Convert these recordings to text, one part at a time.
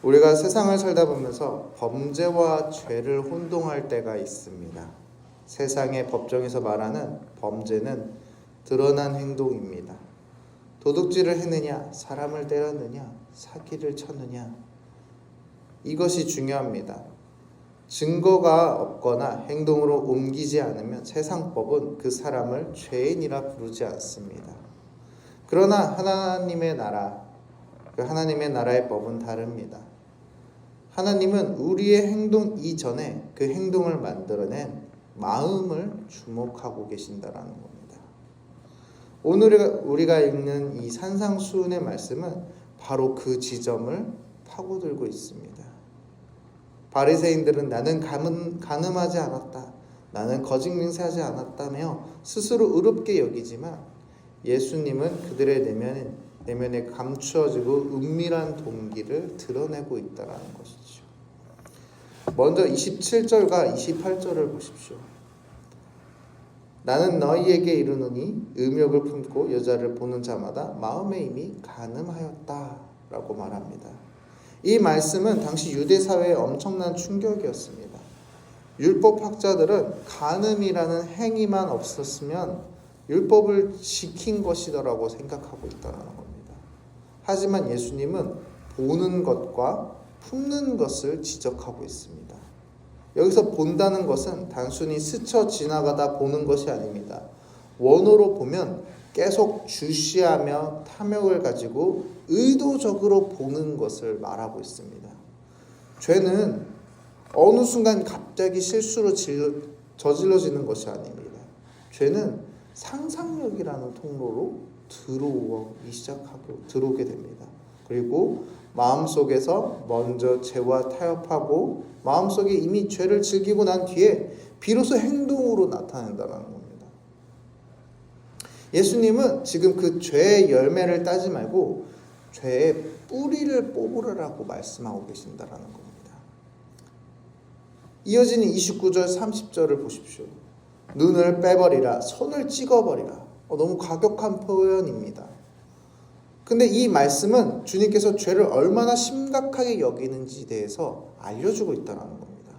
우리가 세상을 살다 보면서 범죄와 죄를 혼동할 때가 있습니다. 세상의 법정에서 말하는 범죄는 드러난 행동입니다. 도둑질을 했느냐, 사람을 때렸느냐, 사기를 쳤느냐, 이것이 중요합니다. 증거가 없거나 행동으로 옮기지 않으면 세상법은 그 사람을 죄인이라 부르지 않습니다. 그러나 하나님의 나라, 그 하나님의 나라의 법은 다릅니다. 하나님은 우리의 행동 이전에 그 행동을 만들어낸 마음을 주목하고 계신다라는 겁니다. 오늘 우리가 읽는 이 산상수훈의 말씀은 바로 그 지점을 파고들고 있습니다. 바리새인들은 나는 간음하지 않았다, 나는 거짓 맹세하지 않았다며 스스로 의롭게 여기지만 예수님은 그들의 내면에 감추어지고 은밀한 동기를 드러내고 있다는 것이죠. 먼저 27절과 28절을 보십시오. 나는 너희에게 이르노니 의욕을 품고 여자를 보는 자마다 마음에 이미 간음하였다 라고 말합니다. 이 말씀은 당시 유대 사회에 엄청난 충격이었습니다. 율법학자들은 간음이라는 행위만 없었으면 율법을 지킨 것이더라고 생각하고 있다는 겁니다. 하지만 예수님은 보는 것과 품는 것을 지적하고 있습니다. 여기서 본다는 것은 단순히 스쳐 지나가다 보는 것이 아닙니다. 원어로 보면 계속 주시하며 탐욕을 가지고 의도적으로 보는 것을 말하고 있습니다. 죄는 어느 순간 갑자기 실수로 저질러지는 것이 아닙니다. 죄는 상상력이라는 통로로 들어오게 됩니다. 그리고 마음속에서 먼저 죄와 타협하고 마음속에 이미 죄를 즐기고 난 뒤에 비로소 행동으로 나타낸다는 겁니다. 예수님은 지금 그 죄의 열매를 따지 말고 죄의 뿌리를 뽑으라고 말씀하고 계신다는 겁니다. 이어지는 29절 30절을 보십시오. 눈을 빼버리라, 손을 찍어버리라. 너무 과격한 표현입니다. 근데 이 말씀은 주님께서 죄를 얼마나 심각하게 여기는지에 대해서 알려주고 있다는 겁니다.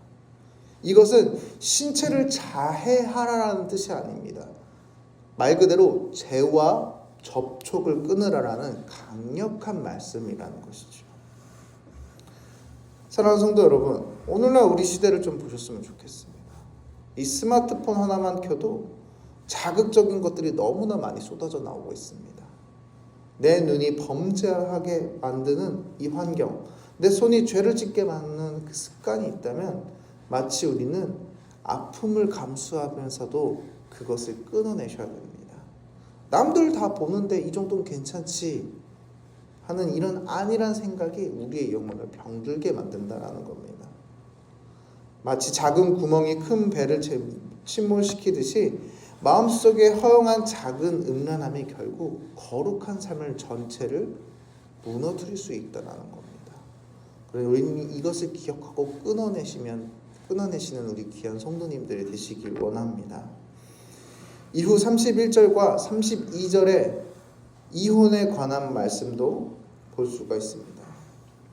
이것은 신체를 자해하라는 뜻이 아닙니다. 말 그대로 죄와 접촉을 끊으라라는 강력한 말씀이라는 것이죠. 사랑하는 성도 여러분, 오늘날 우리 시대를 좀 보셨으면 좋겠습니다. 이 스마트폰 하나만 켜도 자극적인 것들이 너무나 많이 쏟아져 나오고 있습니다. 내 눈이 범죄하게 만드는 이 환경, 내 손이 죄를 짓게 만드는 그 습관이 있다면 마치 우리는 아픔을 감수하면서도 그것을 끊어내셔야 됩니다. 남들 다 보는데 이 정도는 괜찮지 하는 이런 안일한 생각이 우리의 영혼을 병들게 만든다는 겁니다. 마치 작은 구멍이 큰 배를 침몰시키듯이 마음속에 허용한 작은 음란함이 결국 거룩한 삶을 전체를 무너뜨릴 수 있다는 겁니다. 그래서 우리는 이것을 기억하고 끊어내시는 우리 귀한 성도님들이 되시길 원합니다. 이후 31절과 32절에 이혼에 관한 말씀도 볼 수가 있습니다.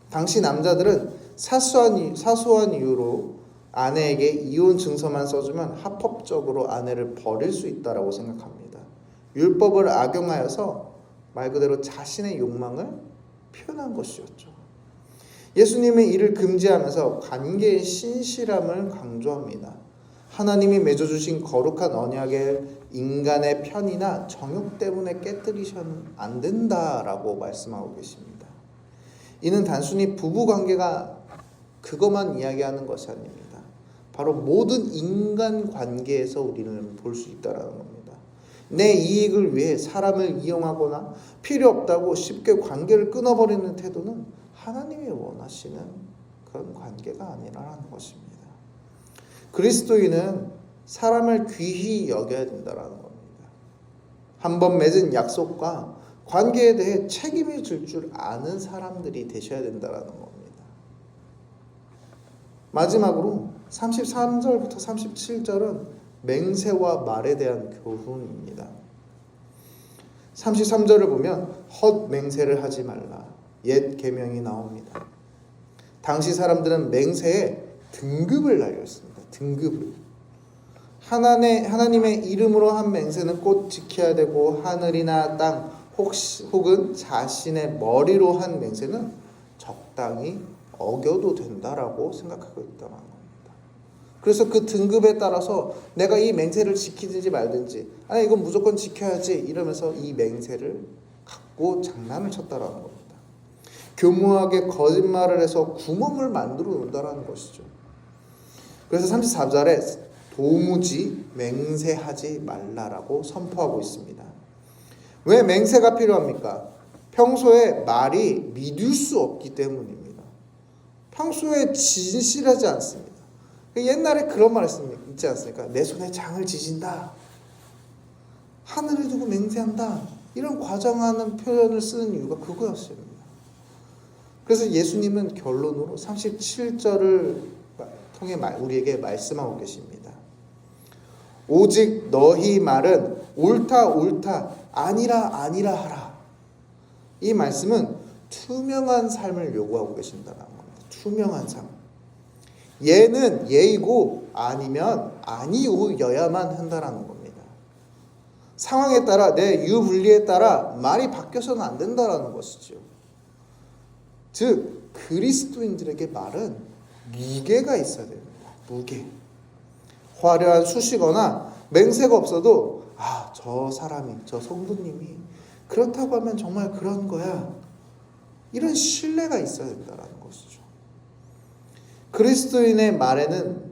당시 남자들은 사소한 이유로 아내에게 이혼 증서만 써주면 합법적으로 아내를 버릴 수 있다라고 생각합니다. 율법을 악용하여서 말 그대로 자신의 욕망을 표현한 것이었죠. 예수님은 이를 금지하면서 관계의 신실함을 강조합니다. 하나님이 맺어주신 거룩한 언약을 인간의 편이나 정욕 때문에 깨뜨리셔는 안 된다라고 말씀하고 계십니다. 이는 단순히 부부관계가 그것만 이야기하는 것이 아닙니다. 바로 모든 인간관계에서 우리는 볼 수 있다는 겁니다. 내 이익을 위해 사람을 이용하거나 필요 없다고 쉽게 관계를 끊어버리는 태도는 하나님이 원하시는 그런 관계가 아니라는 것입니다. 그리스도인은 사람을 귀히 여겨야 된다는 겁니다. 한번 맺은 약속과 관계에 대해 책임을 질 줄 아는 사람들이 되셔야 된다는 겁니다. 마지막으로 33절부터 37절은 맹세와 말에 대한 교훈입니다. 33절을 보면 헛 맹세를 하지 말라, 옛 계명이 나옵니다. 당시 사람들은 맹세에 등급을 날렸습니다. 등급을. 하나님의 이름으로 한 맹세는 꼭 지켜야 되고, 하늘이나 땅 혹은 자신의 머리로 한 맹세는 적당히 어겨도 된다라고 생각하고 있다는 겁니다. 그래서 그 등급에 따라서 내가 이 맹세를 지키든지 말든지, 아니 이건 무조건 지켜야지 이러면서 이 맹세를 갖고 장난을 쳤다라는 겁니다. 교묘하게 거짓말을 해서 구멍을 만들어 놓는다라는 것이죠. 그래서 34절에 도무지 맹세하지 말라라고 선포하고 있습니다. 왜 맹세가 필요합니까? 평소에 말이 믿을 수 없기 때문입니다. 평소에 진실하지 않습니다. 옛날에 그런 말 있지 않습니까? 내 손에 장을 지진다, 하늘을 두고 맹세한다, 이런 과장하는 표현을 쓰는 이유가 그거였습니다. 그래서 예수님은 결론으로 37절을 통해 우리에게 말씀하고 계십니다. 오직 너희 말은 옳다 옳다, 아니라 아니라 하라. 이 말씀은 투명한 삶을 요구하고 계신다는 겁니다. 투명한 삶. 예는 예이고 아니면 아니오여야만 한다라는 겁니다. 상황에 따라, 내 유불리에 따라 말이 바뀌어서는 안 된다라는 것이죠. 즉 그리스도인들에게 말은 무게가 있어야 됩니다. 무게. 화려한 수식어나 맹세가 없어도 저 사람이, 저 성도님이 그렇다고 하면 정말 그런 거야, 이런 신뢰가 있어야 된다는 것이죠. 그리스도인의 말에는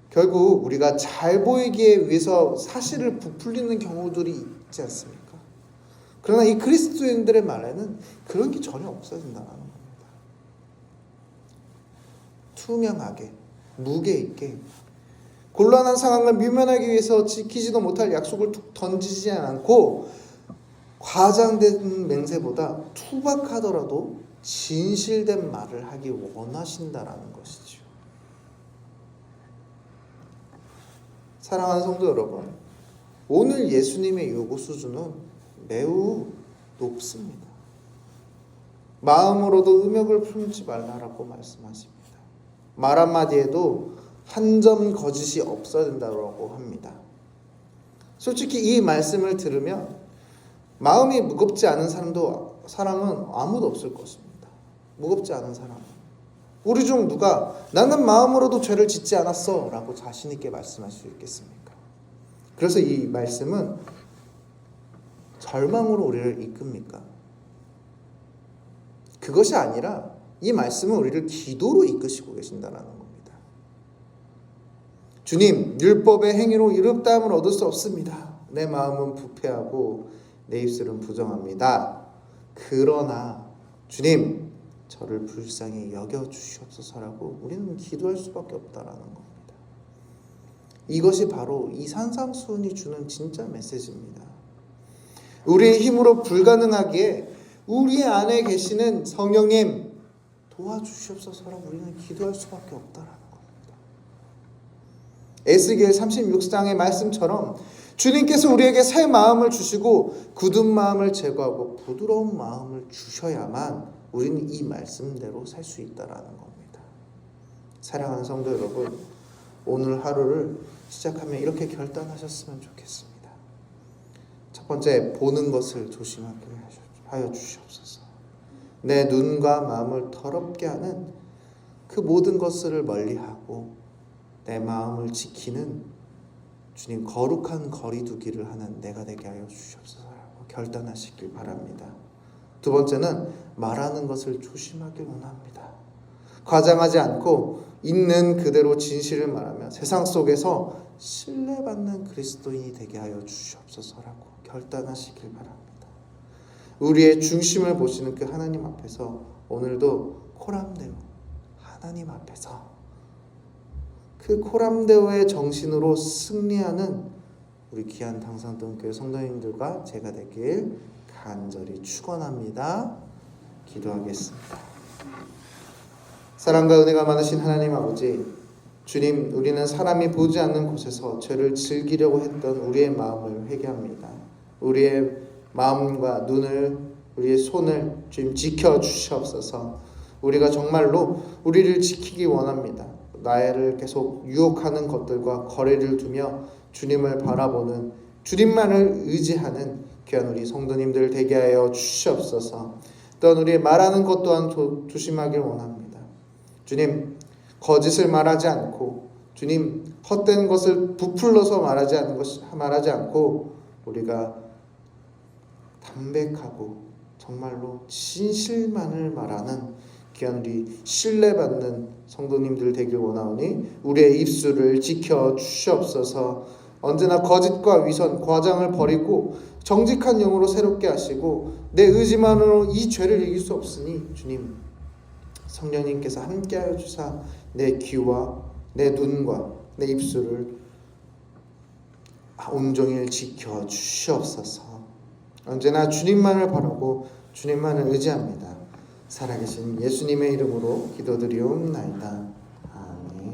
결국 우리가 잘 보이기 위해서 사실을 부풀리는 경우들이 있지 않습니까? 그러나 이 그리스도인들의 말에는 그런 게 전혀 없어야 된다는 겁니다. 투명하게, 무게 있게, 곤란한 상황을 미면하기 위해서 지키지도 못할 약속을 툭 던지지 않고, 과장된 맹세보다 투박하더라도 진실된 말을 하기 원하신다라는 것이죠. 사랑하는 성도 여러분, 오늘 예수님의 요구 수준은 매우 높습니다. 마음으로도 음욕을 품지 말라라고 말씀하십니다. 말 한마디에도 한 점 거짓이 없어야 된다고 합니다. 솔직히 이 말씀을 들으면 마음이 무겁지 않은 사람은 아무도 없을 것입니다. 무겁지 않은 사람은. 우리 중 누가 나는 마음으로도 죄를 짓지 않았어 라고 자신 있게 말씀할 수 있겠습니까? 그래서 이 말씀은 절망으로 우리를 이끕니까? 그것이 아니라 이 말씀은 우리를 기도로 이끄시고 계신다는 겁니다. 주님, 율법의 행위로 의롭다함을 얻을 수 없습니다. 내 마음은 부패하고 내 입술은 부정합니다. 그러나 주님, 저를 불쌍히 여겨주시옵소서라고 우리는 기도할 수밖에 없다라는 겁니다. 이것이 바로 이 산상수훈이 주는 진짜 메시지입니다. 우리의 힘으로 불가능하기에 우리 안에 계시는 성령님 도와주시옵소서라고 우리는 기도할 수밖에 없다라는 겁니다. 에스겔 36장의 말씀처럼 주님께서 우리에게 새 마음을 주시고 굳은 마음을 제거하고 부드러운 마음을 주셔야만 우리는 이 말씀대로 살 수 있다라는 겁니다. 사랑하는 성도 여러분, 오늘 하루를 시작하면 이렇게 결단하셨으면 좋겠습니다. 첫 번째, 보는 것을 조심하게 하여 주시옵소서. 내 눈과 마음을 더럽게 하는 그 모든 것들을 멀리하고 내 마음을 지키는 주님 거룩한 거리두기를 하는 내가 되게 하여 주시옵소서라고 결단하시길 바랍니다. 두 번째는 말하는 것을 조심하길 원합니다. 과장하지 않고 있는 그대로 진실을 말하며 세상 속에서 신뢰받는 그리스도인이 되게 하여 주시옵소서라고 결단하시길 바랍니다. 우리의 중심을 보시는 그 하나님 앞에서 오늘도 코람데오 하나님 앞에서 그 코람데오의 정신으로 승리하는 우리 귀한 당산동교회 성도님들과 제가 되길 간절히 축원합니다. 기도하겠습니다. 사랑과 은혜가 많으신 하나님 아버지, 주님, 우리는 사람이 보지 않는 곳에서 죄를 즐기려고 했던 우리의 마음을 회개합니다. 우리의 마음과 눈을, 우리의 손을 주님 지켜주시옵소서. 우리가 정말로 우리를 지키기 원합니다. 나를 계속 유혹하는 것들과 거리를 두며 주님을 바라보는, 주님만을 의지하는 귀한 우리 성도님들 되게 하여 주시옵소서. 또한 우리의 말하는 것 또한 조심하길 원합니다. 주님, 거짓을 말하지 않고, 주님, 헛된 것을 부풀러서 말하지 않고, 우리가 담백하고 정말로 진실만을 말하는 귀한 우리 신뢰받는 성도님들 되길 원하오니 우리의 입술을 지켜 주시옵소서. 언제나 거짓과 위선, 과장을 버리고 정직한 영으로 새롭게 하시고, 내 의지만으로 이 죄를 이길 수 없으니 주님, 성령님께서 함께하여 주사 내 귀와 내 눈과 내 입술을 온종일 지켜 주시옵소서. 언제나 주님만을 바라고 주님만을 의지합니다. 살아계신 예수님의 이름으로 기도드리옵나이다. 아멘.